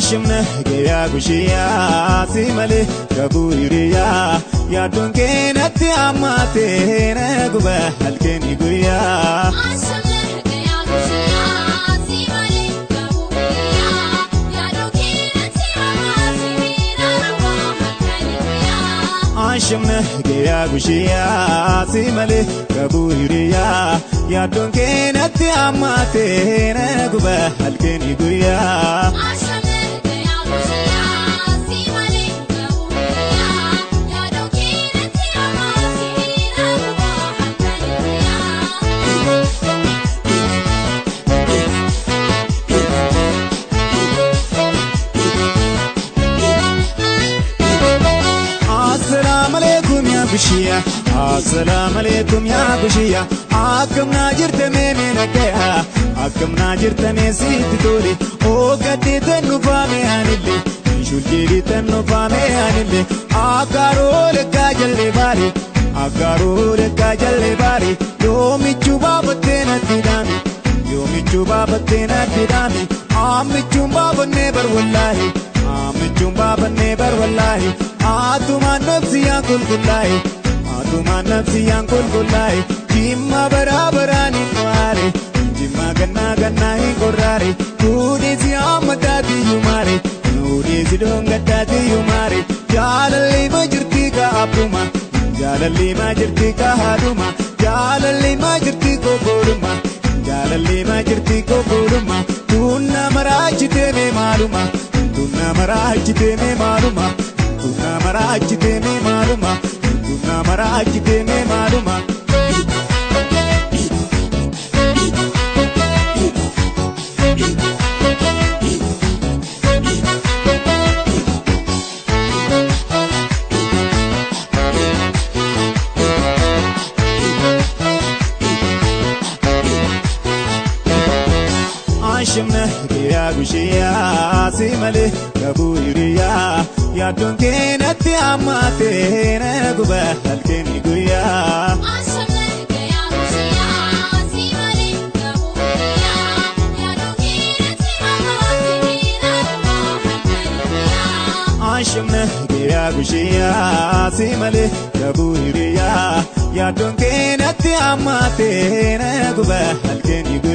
Ashimna gaya gushiya simale kaburiya ya donke nati amate na guba halkeni guya Ashimna gaya gushiya simale kaburiya ya donke nati amate na guba halkeni guya Ashimna gaya gushiya simale kaburiya ya donke nati amate na guba halkeni guya Bushiya, assalamu alaikum ya bushiya. Akam najirte me menakaya, akam najirte me sittori. O gadi tanu fame anille, shulgiri tanu fame anille. Akaro le kajalle bari, akaro le kajalle bari. Yo michu babatte na tidami, yo michu babatte na tidami. Michu babanne bar wallahi, michu babanne bar wallahi. Atuma nafsi yankul kullahi, atuma nafsi yankul kullahi. Jimma barabarani nuare, jimma ganna ganna hi korare. Nude si amadati yumare, nude si dongatati yumare. Jalalli majirti ka apuma, jalalli majirti ka haduma, jalalli majirti ko koduma, jalalli majirti ko koduma. Tunna marachite me maluma, tunna marachite me maluma. Tunna marachite me maluma, tunna marachite me maluma. Ashimna gaya gushiya simale kaburiya ya donke nati amate na guba halkeni guya Ashimna gaya gushiya simale kaburiya ya donke nati amate na guba halkeni guya Ashimna gaya gushiya simale kaburiya ya donke nati amate na guba halkeni guya